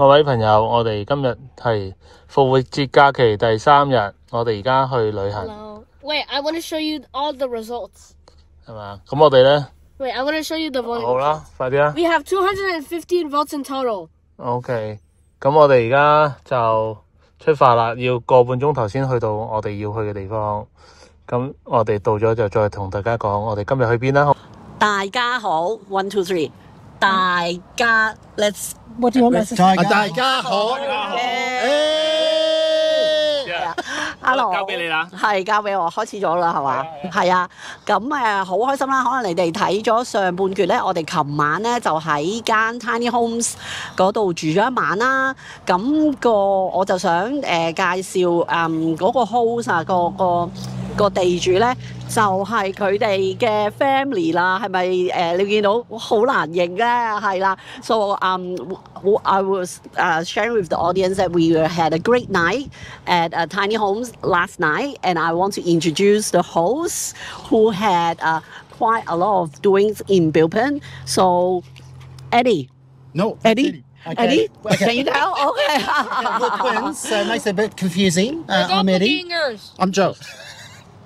各位朋友，我哋今日係復活節假期第3日，我哋而家去旅行。Hello. Wait, I want to show you all the results. 係嘛？咁我哋呢？ Wait, I want to show you the voting. 好啦，快啲啦。We have 215 votes in total. OK， 咁我哋而家就出發啦，要個半鐘頭先去到我哋要去嘅地方。咁我哋到咗就再同大家講，我哋今日去邊啦。大家好 ，1 2 3， 大家 ，Let's What do you want? 大家好。Hello， 交俾你啦，係交俾我，開始咗啦，係嘛？係啊，咁好開心啦！可能你哋睇咗上半段咧，我哋琴晚咧就喺間 Tiny Homes 嗰度住咗一晚啦。咁我就想介紹嗰個 host 啊，個地主咧就係佢哋嘅 family 啦，係咪你見到好難認咧？係啦 ，so I was sharing with the audience that we had a great night at Tiny Homes last night, and I want to introduce the hosts who had quite a lot of doings in Bilpin. So, Eddie. No, Eddie. Okay. Eddie, Okay. can you tell? Okay. We're twins, so it makes it a bit confusing. I'm Eddie. I'm Joe.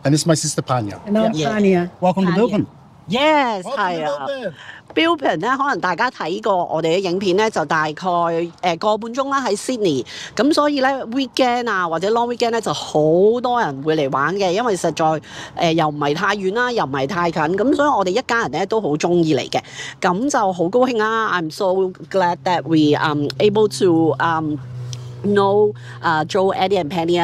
And this is my sister Panya. And I'm Tanya. Welcome to Bilpin. Yes, Welcome 係 to 啊。 Bilpin. Bilpin 咧，可能大家睇過我哋嘅影片咧，就大概個半鐘啦喺 Sydney， 咁所以咧 weekend 啊或者 long weekend 咧就好多人會嚟玩嘅，因為實在又唔係太遠啦，又唔係太近，咁所以我哋一家人咧都好中意嚟嘅，咁就好高興啦 ！I'm so glad that we able to know Joe, Eddie, and Penny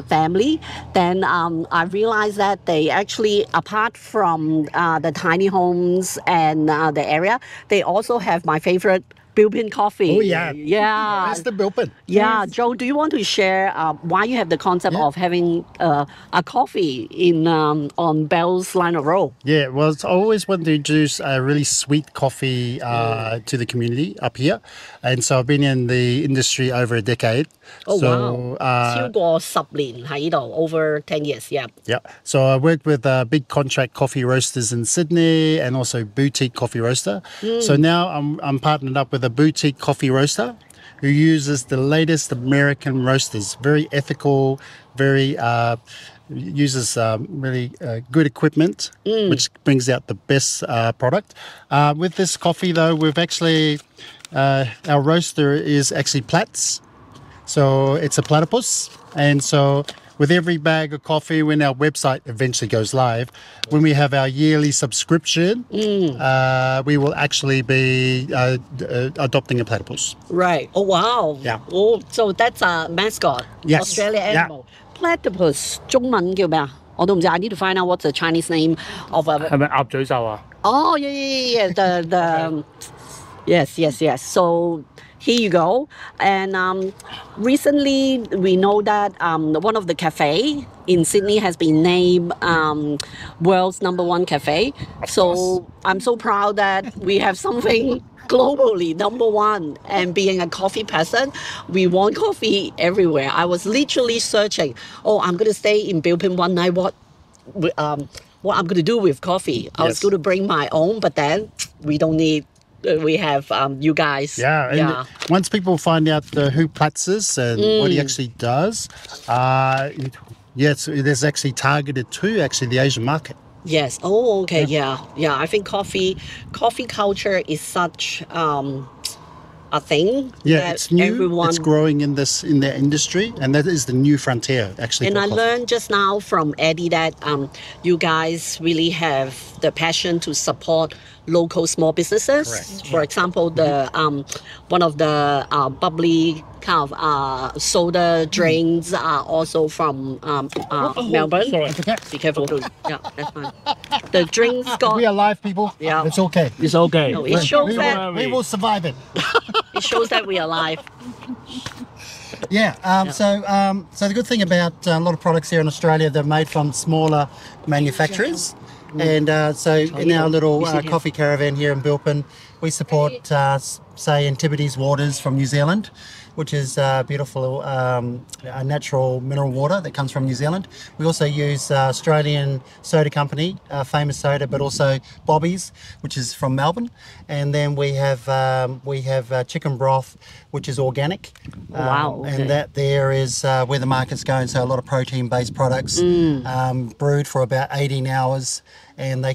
family. Then I realized that they actually, apart from the tiny homes and the area, they also have my favorite Bilpin coffee. Oh, yeah. Yeah. That's the Bilpin. Yeah, Joe, do you want to share why you have the concept of having a coffee in on Bell's Line of Road? Yeah, well, I always wanted to introduce a really sweet coffee to the community up here. And so I've been in the industry over a decade. Oh, so, wow. 超過10年喺呢度 over 10 years, yeah. Yeah. So I worked with big contract coffee roasters in Sydney and also boutique coffee roaster. So now I'm partnered up with a boutique coffee roaster who uses the latest American roasters. Very ethical, very uses really good equipment, which brings out the best product. With this coffee, though, we've actually our roaster is actually Platts. So it's a platypus, and so with every bag of coffee, when our website eventually goes live, when we have our yearly subscription, we will actually be adopting a platypus. Right. Oh, wow. Yeah. Oh, so that's a mascot. Yes. Australian animal. Platypus. 中文叫咩啊？我都唔知. I need to find out what's the Chinese name of a... 係咪鴨嘴獸啊？ Oh, yeah. The yes. So here you go. And recently we know that one of the cafe in Sydney has been named world's #1 cafe. So I'm so proud that we have something globally #1. And being a coffee person, we want coffee everywhere. I was literally searching, I'm going to stay in Bilpin one night. What I'm going to do with coffee. I was going to bring my own, but then we don't need. We have you guys. Yeah, and once people find out who Platts is and what he actually does, there's actually targeted to actually the Asian market. Yes. Oh, okay. Yeah. I think coffee culture is such a thing. Yeah, it's new. Everyone... It's growing in the industry, and that is the new frontier actually. And I learned just now from Eddie that you guys really have the passion to support local small businesses. Correct. For example, the one of the bubbly kind of soda drinks are also from Melbourne. Sorry. Be careful. Yeah, that's fine. The drinks got... We are live, people. Yeah. It's okay. It's okay. No, it shows that... We will survive it. It shows that we are live. So the good thing about a lot of products here in Australia, they're made from smaller manufacturers. And so in our little coffee caravan here in Bilpin, we support, say, Antipodes Waters from New Zealand. which is beautiful natural mineral water that comes from New Zealand. We also use Australian soda company, famous soda, but also Bobby's, which is from Melbourne. And then we have chicken broth, which is organic. Wow. Okay. And that there is where the market's going. So a lot of protein-based products, brewed for about 18 hours. And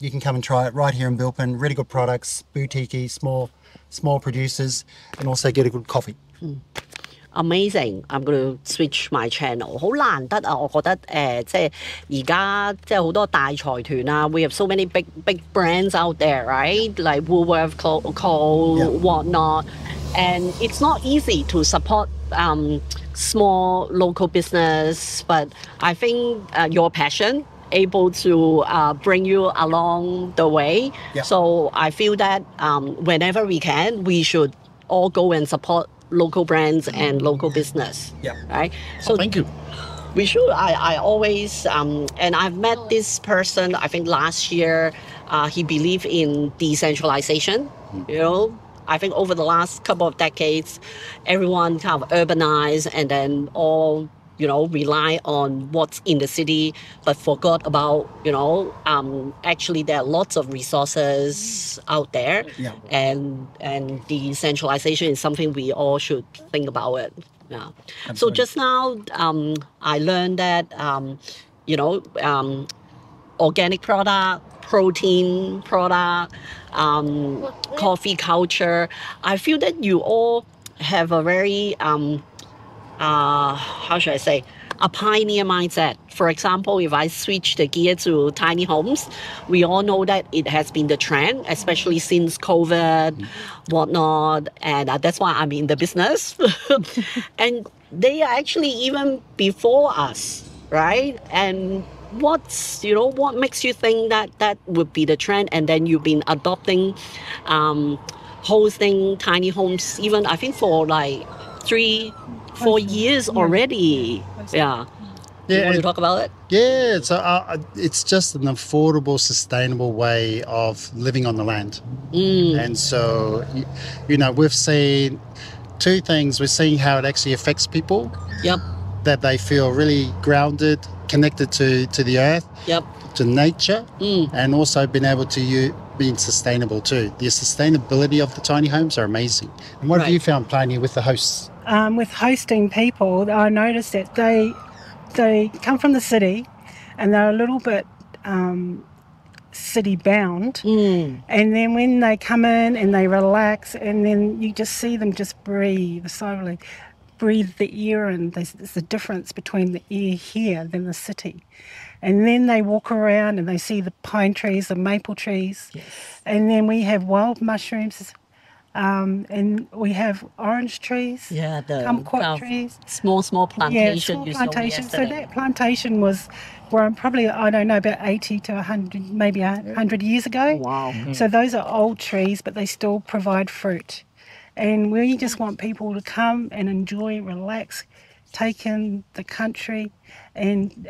you can come and try it right here in Bilpin. Really good products, boutique-y, small producers, and also get a good coffee. Amazing! I'm going to switch my channel. 好難得啊！我覺得即係而家即係好多大財團啊 ，we have so many big brands out there, right? Like Woolworths, whatnot, and it's not easy to support small local business. But I think your passion able to bring you along the way. Yeah. So I feel that whenever we can, we should all go and support local brands and local business. Yeah. Right. So Thank you. we should. I always and I've met this person. I think last year, he believed in decentralization. You know, I think over the last couple of decades, everyone kind of urbanized and then all rely on what's in the city, but forgot about, actually there are lots of resources out there. Yeah. And decentralization is something we all should think about it. Yeah. Absolutely. So just now, I learned that, organic product, protein product, coffee culture. I feel that you all have a very, how should I say, a pioneer mindset. For example, if I switch the gear to tiny homes, we all know that it has been the trend, especially since COVID, whatnot, and that's why I'm in the business. And they are actually even before us, right? And what makes you think that would be the trend? And then you've been adopting, hosting tiny homes, even I think for like 3-4 years already. Yeah. You want to talk about it? Yeah, so it's just an affordable, sustainable way of living on the land. And so, we've seen two things. We're seeing how it actually affects people. Yep. That they feel really grounded, connected to the earth, Yep. to nature, and also being able to being sustainable too. The sustainability of the tiny homes are amazing. And what have you found, Pliny, with the hosts? With hosting people, I noticed that they come from the city and they're a little bit city bound. And then when they come in and they relax, and then you just see them just breathe slowly, breathe the air, and there's the difference between the air here than the city. And then they walk around and they see the pine trees, the maple trees. Yes. And then we have wild mushrooms. And we have orange trees, the kumquat trees. Small plantation. Yeah, small plantation. So that plantation was grown probably, I don't know, about 80 to 100, maybe 100 years ago. Wow. So those are old trees, but they still provide fruit. And we just want people to come and enjoy, relax, take in the country and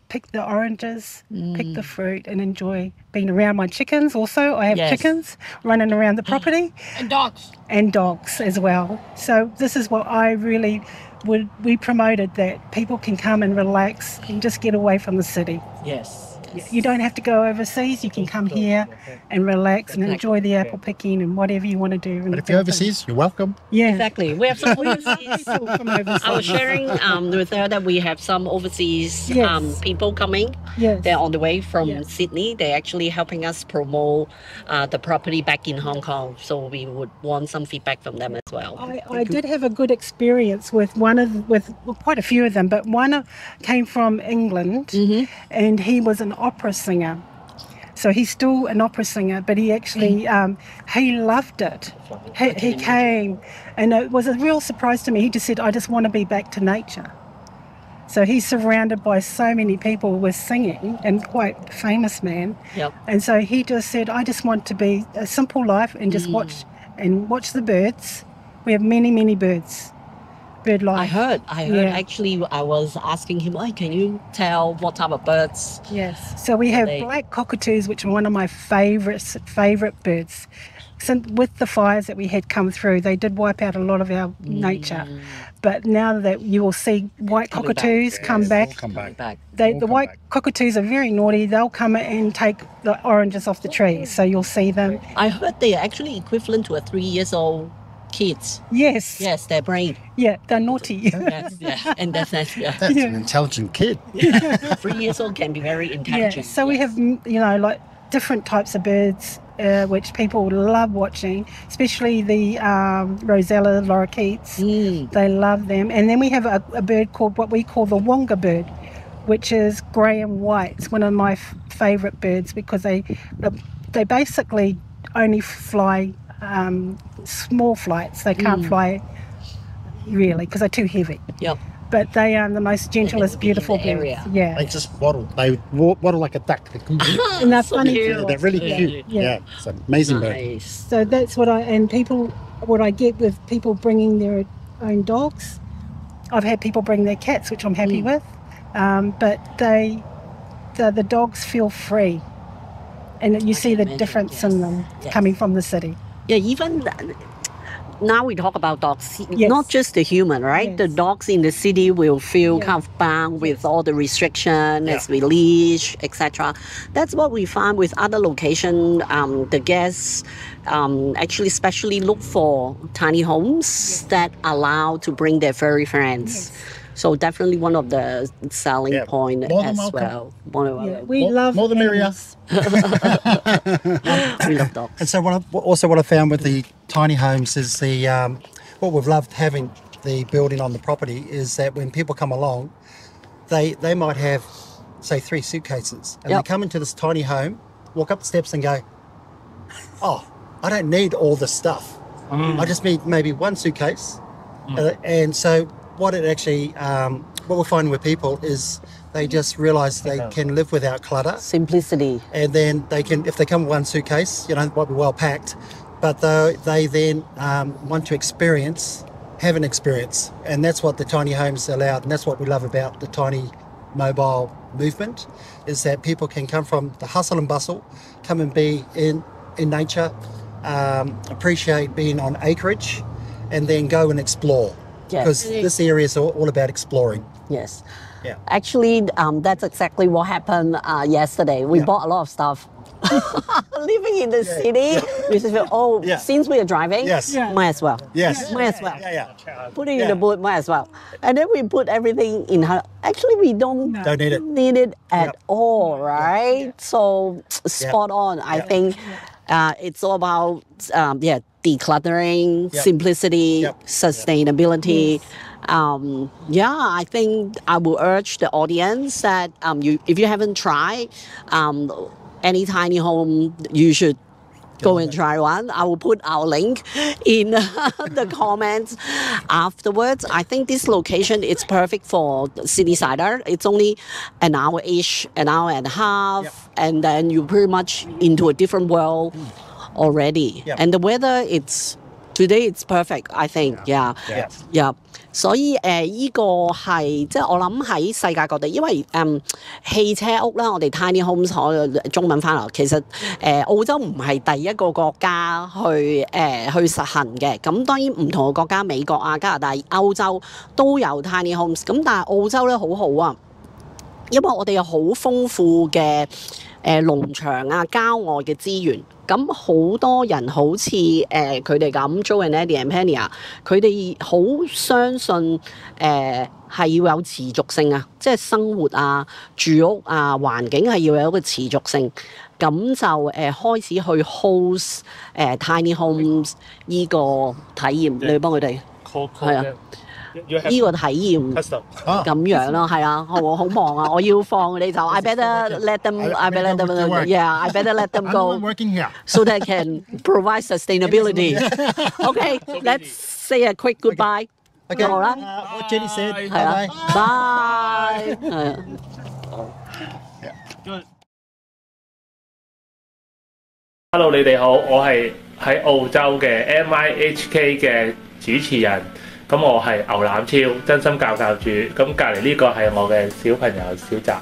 pick the oranges, pick the fruit and enjoy being around my chickens also. I have chickens running around the property. And dogs. And dogs as well. So this is what I really we promoted, that people can come and relax and just get away from the city. Yes. You don't have to go overseas. You can come here and relax and enjoy the apple picking and whatever you want to do. But if you're overseas, you're welcome. Yeah. Exactly. We have some overseas. From overseas. I was sharing with her that we have some overseas people coming. Yes. They're on the way from Sydney. They're actually helping us promote the property back in Hong Kong. So we would want some feedback from them as well. I did have a good experience with quite a few of them, but one came from England, and he was an opera singer. So he's still an opera singer, but he actually, he loved it. He came, and it was a real surprise to me. He just said, I just want to be back to nature. So he's surrounded by so many people with singing, and quite famous man. Yep. And so he just said, I just want to be a simple life and just watch the birds. We have many, many birds. Bird life. I heard. Actually, I was asking him, can you tell what type of birds? Yes. So we have black cockatoos, which are one of my favourite birds. with the fires that we had come through, they did wipe out a lot of our nature. But now that you will see white cockatoos come back. The white cockatoos are very naughty. They'll come and take the oranges off the trees, so you'll see them. I heard they are actually equivalent to a 3-year-old kids. Yes. Yes, their brain. Yeah, they're naughty. Yes, yeah. And that's That's an intelligent kid. 3 years old can be very intelligent. Yeah. So we have, like different types of birds, which people love watching, especially the Rosella lorikeets. They love them. And then we have a bird called what we call the Wonga bird, which is grey and white. It's one of my favourite birds because they basically only fly small flights. They can't fly really because they're too heavy. Yep. But they are the most gentlest, beautiful birds. Yeah. They just waddle. They waddle like a duck. And they're funny. Yeah, they're really cute. Yeah. It's an amazing bird. So that's what I get with people bringing their own dogs. I've had people bring their cats, which I'm happy with. But the dogs feel free. And you see the difference in them coming from the city. Yeah, even now we talk about dogs, not just the human, right? Yes. The dogs in the city will feel kind of bound with all the restriction as we leash, etc. That's what we find with other locations. The guests actually especially look for tiny homes that allow to bring their furry friends. So definitely one of the selling point as well. We love more the merrier. We love dogs. And so what I found with the tiny homes is what we've loved having the building on the property is that when people come along, they might have, say, 3 suitcases, and they come into this tiny home, walk up the steps and go, oh, I don't need all this stuff. I just need maybe 1 suitcase. And so what we're finding with people is they just realise they can live without clutter. Simplicity. And then they can, if they come with 1 suitcase, it might be well packed, but they then want to have an experience. And that's what the tiny homes allowed. And that's what we love about the tiny mobile movement, is that people can come from the hustle and bustle, come and be in nature, appreciate being on acreage, and then go and explore. Because this area is all about exploring. Yes. Yeah. Actually, that's exactly what happened yesterday. We bought a lot of stuff. Living in the city, we just feel, since we are driving, might as well. Yes. Might as well. Yeah. Put it in the boot, might as well. And then we put everything in her. Actually, we don't need it at all, right? So spot on. I think it's all about decluttering, simplicity, sustainability. I think I will urge the audience that if you haven't tried any tiny home, you should go and try one. I will put our link in the comments afterwards. I think this location is perfect for city-sider. It's only an hour-ish, an hour and a half, and then you're pretty much into a different world already. And the weather, today it's perfect, I think. Yeah. 所以依個係即係我諗喺世界各地，因為汽車屋啦，我哋 tiny homes 中文翻嚟，其實澳洲唔係第一個國家去實行嘅。咁當然唔同嘅國家，美國啊、加拿大、歐洲都有 tiny homes。咁但係澳洲咧好好啊，因為我哋有好豐富嘅農場啊、郊外嘅資源。咁好多人好似佢哋咁 Joe and Eddie and Penny 啊，佢哋好相信係要有持續性啊，即係生活啊、住屋啊、環境係要有一個持續性。咁就開始去 host tiny homes 呢個體驗，你要幫佢哋係啊。呢個體驗咁樣咯，係啊，我好忙啊，我要放你就 I better let them let them go so that can provide sustainability. Okay, let's say a quick goodbye. Okay. 好啦，what Jenny said. 係啊 ，bye。係啊。Hello， 你哋好，我係喺澳洲嘅 MIHK 嘅主持人。咁我係牛腩超真心教主，咁隔離呢個係我嘅小朋友小澤。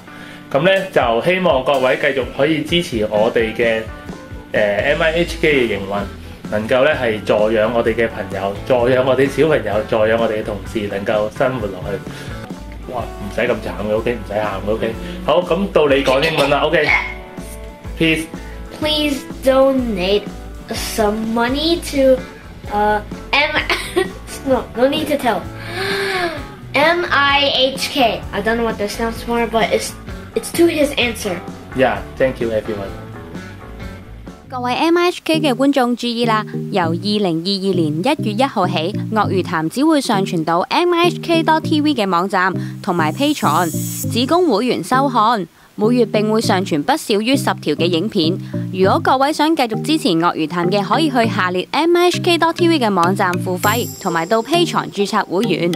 咁咧就希望各位繼續可以支持我哋嘅MIHK 嘅營運。能夠咧係助養我哋嘅朋友，助養我哋小朋友，助養我哋嘅同事，能夠生活落去。哇，唔使咁慘嘅 ，OK， 唔使喊嘅 ，OK。好，咁到你講英文啦 ，OK。Please donate some money to no need to tell. MIHK. I don't know what that stands for, but it's to his answer. Yeah, thank you everyone. 各位 MIHK 嘅觀眾注意啦！由2022年1月1號起，鱷魚潭只會上傳到 MIHK.tv 嘅網站同埋 Patreon， 只供會員收看。每月並會上傳不少於10條嘅影片。如果各位想繼續支持鱷魚潭嘅，可以去下列 MIHK.tv 嘅網站付費，同埋到 Patreon 註冊會員。